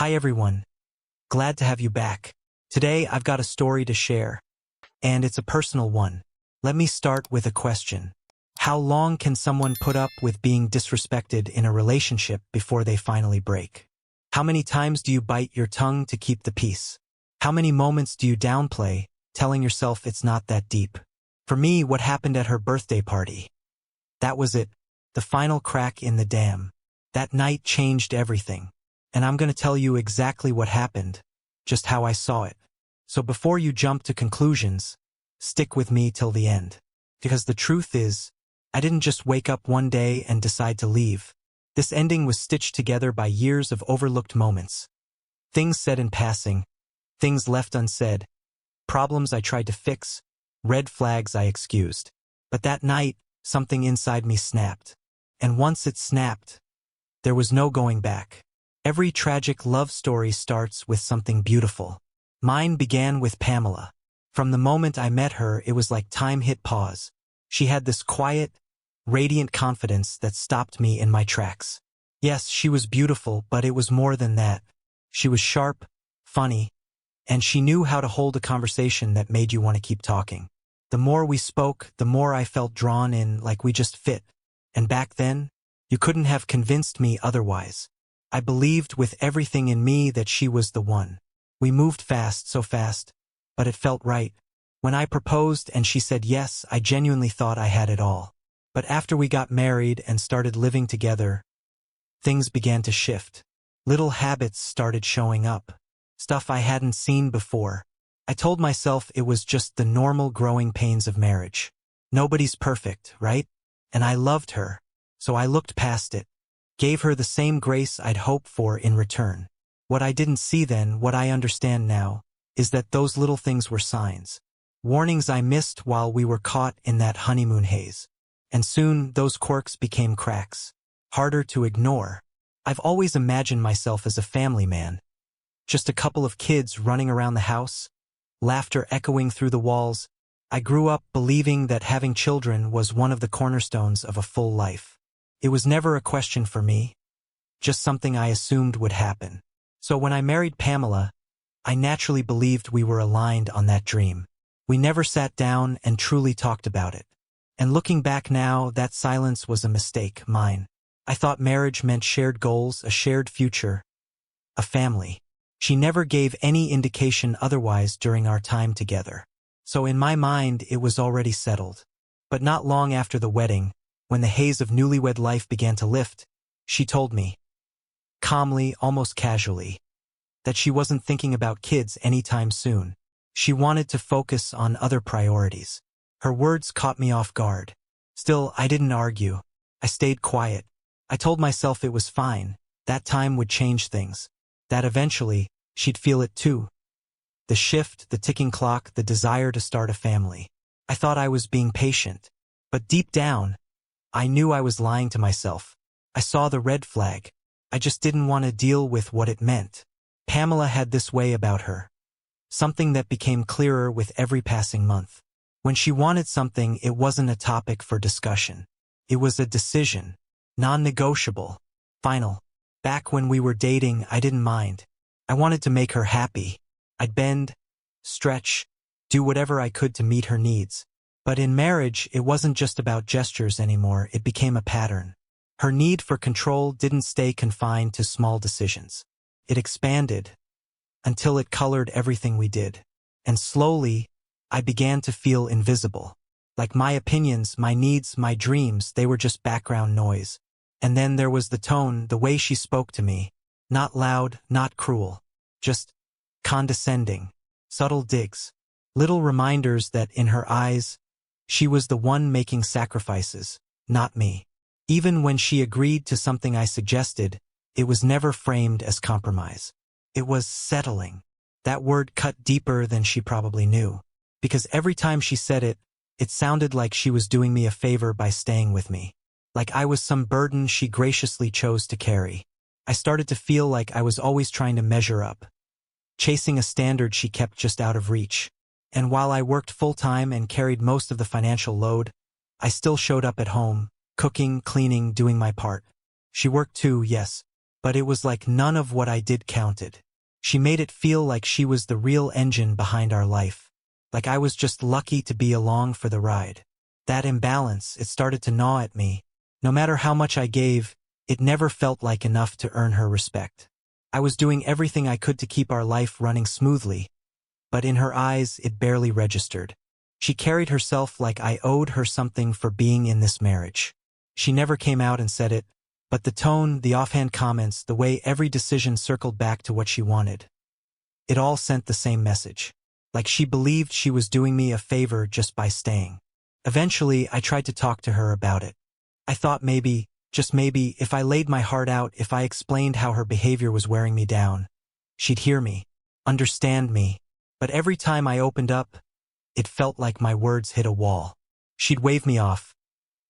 Hi everyone, glad to have you back. Today I've got a story to share, and it's a personal one. Let me start with a question. How long can someone put up with being disrespected in a relationship before they finally break? How many times do you bite your tongue to keep the peace? How many moments do you downplay, telling yourself it's not that deep? For me, what happened at her birthday party? That was it, the final crack in the dam. That night changed everything. And I'm going to tell you exactly what happened, just how I saw it. So before you jump to conclusions, stick with me till the end. Because the truth is, I didn't just wake up one day and decide to leave. This ending was stitched together by years of overlooked moments. Things said in passing, things left unsaid, problems I tried to fix, red flags I excused. But that night, something inside me snapped. And once it snapped, there was no going back. Every tragic love story starts with something beautiful. Mine began with Pamela. From the moment I met her, it was like time hit pause. She had this quiet, radiant confidence that stopped me in my tracks. Yes, she was beautiful, but it was more than that. She was sharp, funny, and she knew how to hold a conversation that made you want to keep talking. The more we spoke, the more I felt drawn in, like we just fit. And back then, you couldn't have convinced me otherwise. I believed with everything in me that she was the one. We moved fast, so fast, but it felt right. When I proposed and she said yes, I genuinely thought I had it all. But after we got married and started living together, things began to shift. Little habits started showing up. Stuff I hadn't seen before. I told myself it was just the normal growing pains of marriage. Nobody's perfect, right? And I loved her, so I looked past it. Gave her the same grace I'd hoped for in return. What I didn't see then, what I understand now, is that those little things were signs. Warnings I missed while we were caught in that honeymoon haze. And soon, those quirks became cracks. Harder to ignore. I've always imagined myself as a family man. Just a couple of kids running around the house, laughter echoing through the walls. I grew up believing that having children was one of the cornerstones of a full life. It was never a question for me, just something I assumed would happen. So when I married Pamela, I naturally believed we were aligned on that dream. We never sat down and truly talked about it. And looking back now, that silence was a mistake, mine. I thought marriage meant shared goals, a shared future, a family. She never gave any indication otherwise during our time together. So in my mind, it was already settled. But not long after the wedding, when the haze of newlywed life began to lift, she told me, calmly, almost casually, that she wasn't thinking about kids anytime soon. She wanted to focus on other priorities. Her words caught me off guard. Still, I didn't argue. I stayed quiet. I told myself it was fine. That time would change things. That eventually, she'd feel it too. The shift, the ticking clock, the desire to start a family. I thought I was being patient. But deep down, I knew I was lying to myself. I saw the red flag. I just didn't want to deal with what it meant. Pamela had this way about her. Something that became clearer with every passing month. When she wanted something, it wasn't a topic for discussion. It was a decision. Non-negotiable. Final. Back when we were dating, I didn't mind. I wanted to make her happy. I'd bend, stretch, do whatever I could to meet her needs. But in marriage, it wasn't just about gestures anymore, it became a pattern. Her need for control didn't stay confined to small decisions. It expanded until it colored everything we did. And slowly, I began to feel invisible. Like my opinions, my needs, my dreams, they were just background noise. And then there was the tone, the way she spoke to me. Not loud, not cruel. Just condescending. Subtle digs. Little reminders that in her eyes, she was the one making sacrifices, not me. Even when she agreed to something I suggested, it was never framed as compromise. It was settling. That word cut deeper than she probably knew. Because every time she said it, it sounded like she was doing me a favor by staying with me. Like I was some burden she graciously chose to carry. I started to feel like I was always trying to measure up, chasing a standard she kept just out of reach. And while I worked full-time and carried most of the financial load, I still showed up at home, cooking, cleaning, doing my part. She worked too, yes, but it was like none of what I did counted. She made it feel like she was the real engine behind our life, like I was just lucky to be along for the ride. That imbalance, it started to gnaw at me. No matter how much I gave, it never felt like enough to earn her respect. I was doing everything I could to keep our life running smoothly, but in her eyes it barely registered. She carried herself like I owed her something for being in this marriage. She never came out and said it, but the tone, the offhand comments, the way every decision circled back to what she wanted. It all sent the same message. Like she believed she was doing me a favor just by staying. Eventually, I tried to talk to her about it. I thought maybe, just maybe, if I laid my heart out, if I explained how her behavior was wearing me down, she'd hear me, understand me. But every time I opened up, it felt like my words hit a wall. She'd wave me off.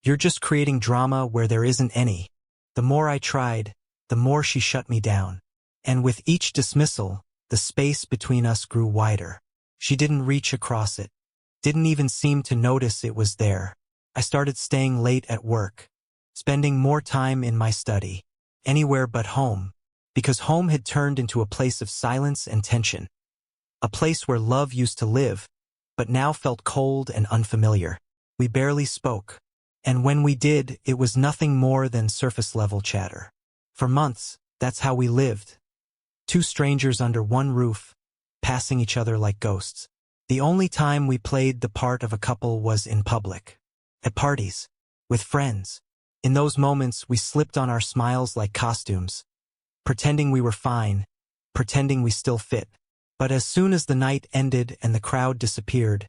You're just creating drama where there isn't any. The more I tried, the more she shut me down. And with each dismissal, the space between us grew wider. She didn't reach across it. Didn't even seem to notice it was there. I started staying late at work, spending more time in my study, anywhere but home, because home had turned into a place of silence and tension. A place where love used to live, but now felt cold and unfamiliar. We barely spoke, and when we did, it was nothing more than surface-level chatter. For months, that's how we lived. Two strangers under one roof, passing each other like ghosts. The only time we played the part of a couple was in public. At parties, with friends. In those moments, we slipped on our smiles like costumes, pretending we were fine, pretending we still fit. But as soon as the night ended and the crowd disappeared,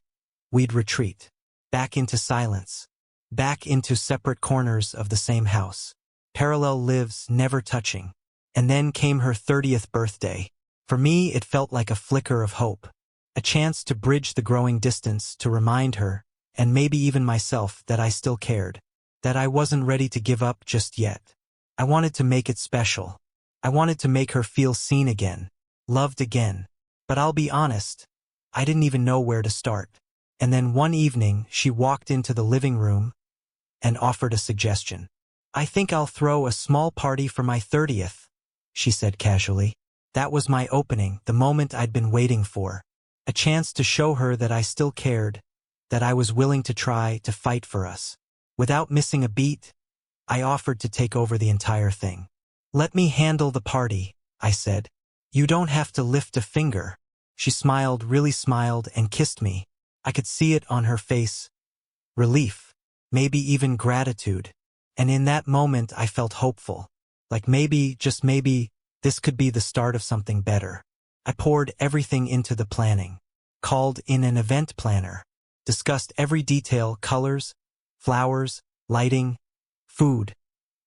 we'd retreat. Back into silence. Back into separate corners of the same house. Parallel lives, never touching. And then came her 30th birthday. For me, it felt like a flicker of hope. A chance to bridge the growing distance, to remind her, and maybe even myself, that I still cared. That I wasn't ready to give up just yet. I wanted to make it special. I wanted to make her feel seen again, loved again. But I'll be honest, I didn't even know where to start. And then one evening, she walked into the living room and offered a suggestion. I think I'll throw a small party for my 30th, she said casually. That was my opening, the moment I'd been waiting for. A chance to show her that I still cared, that I was willing to try to fight for us. Without missing a beat, I offered to take over the entire thing. Let me handle the party, I said. You don't have to lift a finger. She smiled, really smiled, and kissed me. I could see it on her face. Relief, maybe even gratitude. And in that moment I felt hopeful. Like maybe, just maybe, this could be the start of something better. I poured everything into the planning. Called in an event planner. Discussed every detail, colors, flowers, lighting, food,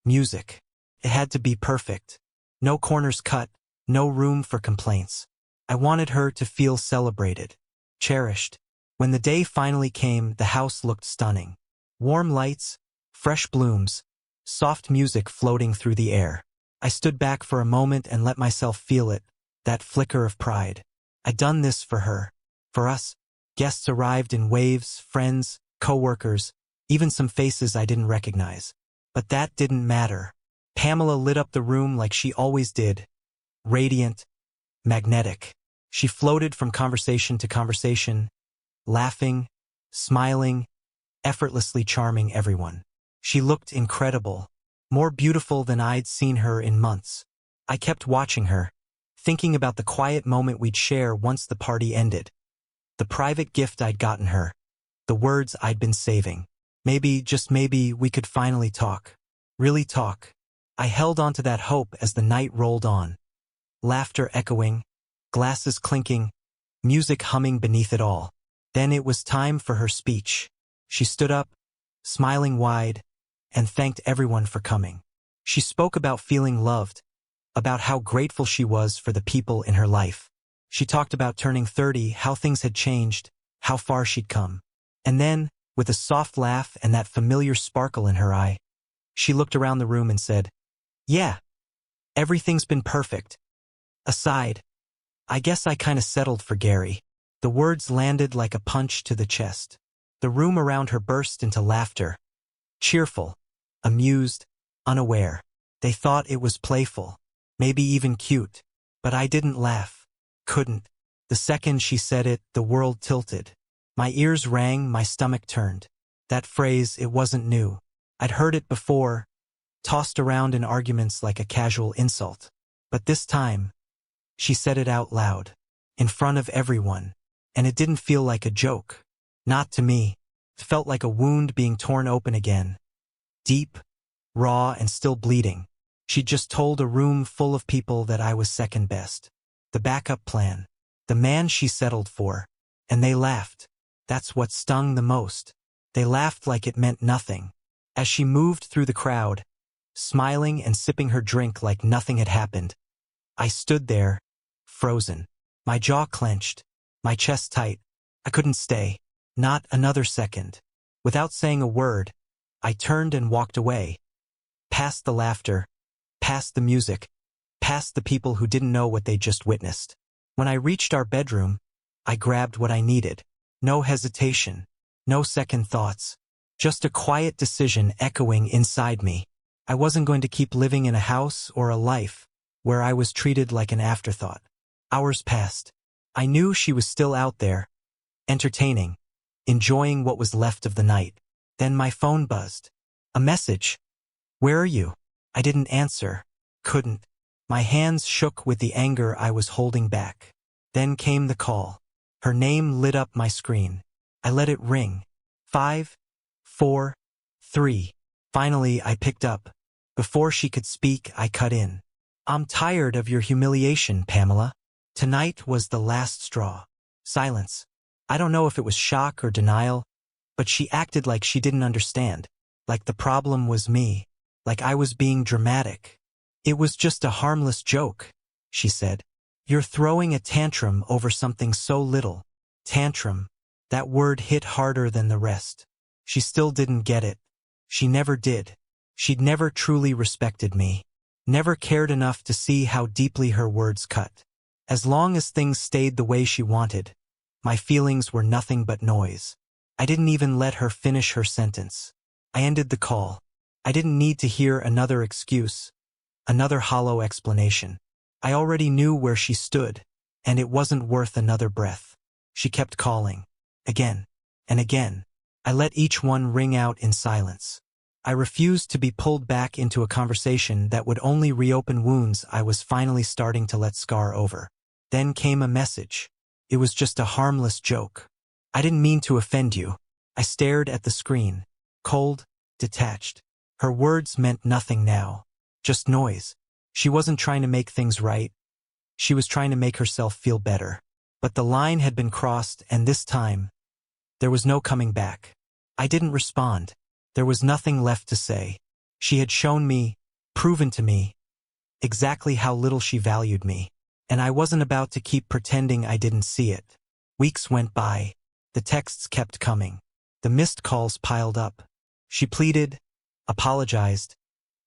music. It had to be perfect. No corners cut, no room for complaints. I wanted her to feel celebrated, cherished. When the day finally came, the house looked stunning. Warm lights, fresh blooms, soft music floating through the air. I stood back for a moment and let myself feel it, that flicker of pride. I'd done this for her, for us. Guests arrived in waves, friends, co-workers, even some faces I didn't recognize. But that didn't matter. Pamela lit up the room like she always did. Radiant, magnetic. She floated from conversation to conversation, laughing, smiling, effortlessly charming everyone. She looked incredible, more beautiful than I'd seen her in months. I kept watching her, thinking about the quiet moment we'd share once the party ended. The private gift I'd gotten her. The words I'd been saving. Maybe, just maybe, we could finally talk. Really talk. I held on to that hope as the night rolled on. Laughter echoing, glasses clinking, music humming beneath it all. Then it was time for her speech. She stood up, smiling wide, and thanked everyone for coming. She spoke about feeling loved, about how grateful she was for the people in her life. She talked about turning 30, how things had changed, how far she'd come. And then, with a soft laugh and that familiar sparkle in her eye, she looked around the room and said, "Yeah, everything's been perfect. Aside, I guess I kinda settled for Gary." The words landed like a punch to the chest. The room around her burst into laughter. Cheerful, amused, unaware. They thought it was playful. maybe even cute. But I didn't laugh. Couldn't. The second she said it, the world tilted. My ears rang, my stomach turned. That phrase, it wasn't new. I'd heard it before, tossed around in arguments like a casual insult. But this time, she said it out loud, in front of everyone. And it didn't feel like a joke. Not to me. It felt like a wound being torn open again. Deep, raw, and still bleeding. She'd just told a room full of people that I was second best. The backup plan. The man she settled for. And they laughed. That's what stung the most. They laughed like it meant nothing. As she moved through the crowd, smiling and sipping her drink like nothing had happened, I stood there, frozen. My jaw clenched, my chest tight. I couldn't stay. Not another second. Without saying a word, I turned and walked away. Past the laughter, past the music, past the people who didn't know what they just witnessed. When I reached our bedroom, I grabbed what I needed. No hesitation, no second thoughts. Just a quiet decision echoing inside me. I wasn't going to keep living in a house or a life where I was treated like an afterthought. Hours passed. I knew she was still out there, entertaining, enjoying what was left of the night. Then my phone buzzed. A message. "Where are you?" I didn't answer. Couldn't. My hands shook with the anger I was holding back. Then came the call. Her name lit up my screen. I let it ring. 5, 4, 3. Finally, I picked up. Before she could speak, I cut in. "I'm tired of your humiliation, Pamela." Tonight was the last straw. Silence. I don't know if it was shock or denial, but she acted like she didn't understand. Like the problem was me. Like I was being dramatic. "It was just a harmless joke," she said. "You're throwing a tantrum over something so little." Tantrum. That word hit harder than the rest. She still didn't get it. She never did. She'd never truly respected me. Never cared enough to see how deeply her words cut. As long as things stayed the way she wanted, my feelings were nothing but noise. I didn't even let her finish her sentence. I ended the call. I didn't need to hear another excuse, another hollow explanation. I already knew where she stood, and it wasn't worth another breath. She kept calling. Again and again. I let each one ring out in silence. I refused to be pulled back into a conversation that would only reopen wounds I was finally starting to let scar over. Then came a message. It was just a harmless joke. "I didn't mean to offend you." I stared at the screen, cold, detached. Her words meant nothing now. Just noise. She wasn't trying to make things right. She was trying to make herself feel better. But the line had been crossed, and this time, there was no coming back. I didn't respond. There was nothing left to say. She had shown me, proven to me, exactly how little she valued me. And I wasn't about to keep pretending I didn't see it. Weeks went by. The texts kept coming. The missed calls piled up. She pleaded, apologized,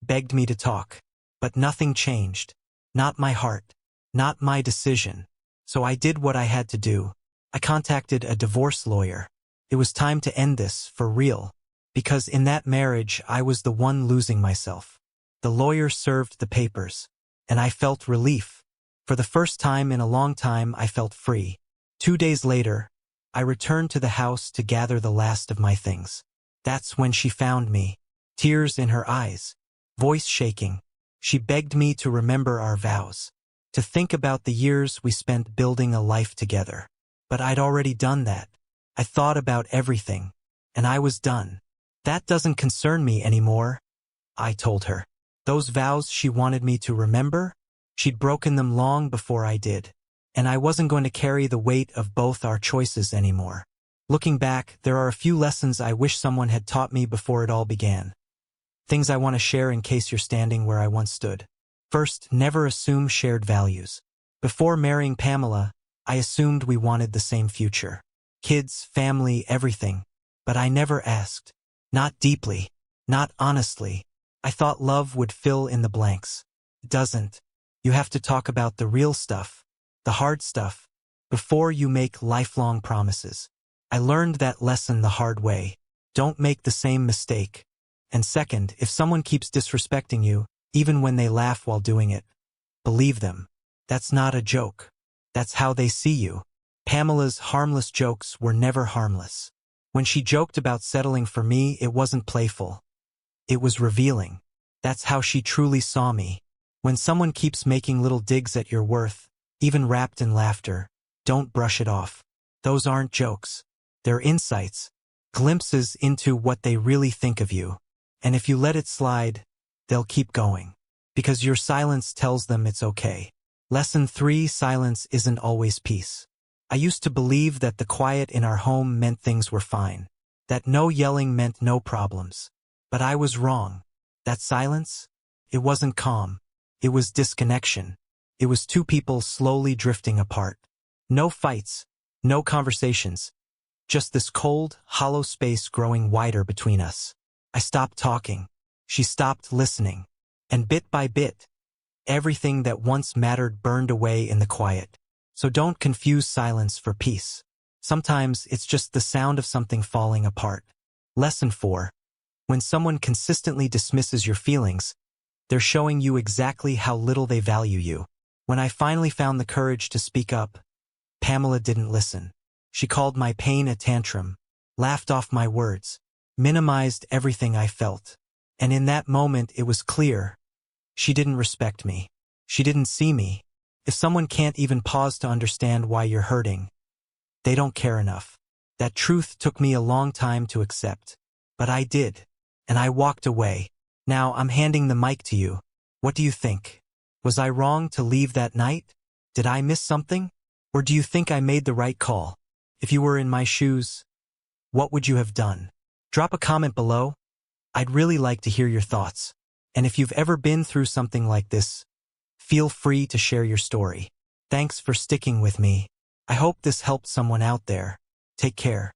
begged me to talk. But nothing changed. Not my heart. Not my decision. So I did what I had to do. I contacted a divorce lawyer. It was time to end this, for real. Because in that marriage, I was the one losing myself. The lawyer served the papers. And I felt relief. For the first time in a long time, I felt free. 2 days later, I returned to the house to gather the last of my things. That's when she found me. Tears in her eyes. Voice shaking. She begged me to remember our vows. To think about the years we spent building a life together. But I'd already done that. I thought about everything. And I was done. "That doesn't concern me anymore," I told her. Those vows she wanted me to remember? She'd broken them long before I did. And I wasn't going to carry the weight of both our choices anymore. Looking back, there are a few lessons I wish someone had taught me before it all began. Things I want to share in case you're standing where I once stood. First, never assume shared values. Before marrying Pamela, I assumed we wanted the same future. Kids, family, everything. But I never asked. Not deeply. Not honestly. I thought love would fill in the blanks. It doesn't. You have to talk about the real stuff, the hard stuff, before you make lifelong promises. I learned that lesson the hard way. Don't make the same mistake. And second, if someone keeps disrespecting you, even when they laugh while doing it, believe them. That's not a joke. That's how they see you. Pamela's harmless jokes were never harmless. When she joked about settling for me, it wasn't playful. It was revealing. That's how she truly saw me. When someone keeps making little digs at your worth, even wrapped in laughter, don't brush it off. Those aren't jokes. They're insights, glimpses into what they really think of you. And if you let it slide, they'll keep going. Because your silence tells them it's okay. Lesson 3: silence isn't always peace. I used to believe that the quiet in our home meant things were fine, that no yelling meant no problems. But I was wrong. That silence? It wasn't calm. It was disconnection. It was two people slowly drifting apart. No fights, no conversations. Just this cold, hollow space growing wider between us. I stopped talking. She stopped listening. And bit by bit, everything that once mattered burned away in the quiet. So don't confuse silence for peace. Sometimes it's just the sound of something falling apart. Lesson 4. When someone consistently dismisses your feelings, they're showing you exactly how little they value you. When I finally found the courage to speak up, Pamela didn't listen. She called my pain a tantrum, laughed off my words, minimized everything I felt. And in that moment it was clear. She didn't respect me. She didn't see me. If someone can't even pause to understand why you're hurting, they don't care enough. That truth took me a long time to accept. But I did. And I walked away. Now I'm handing the mic to you. What do you think? Was I wrong to leave that night? Did I miss something? Or do you think I made the right call? If you were in my shoes, what would you have done? Drop a comment below. I'd really like to hear your thoughts. And if you've ever been through something like this, feel free to share your story. Thanks for sticking with me. I hope this helped someone out there. Take care.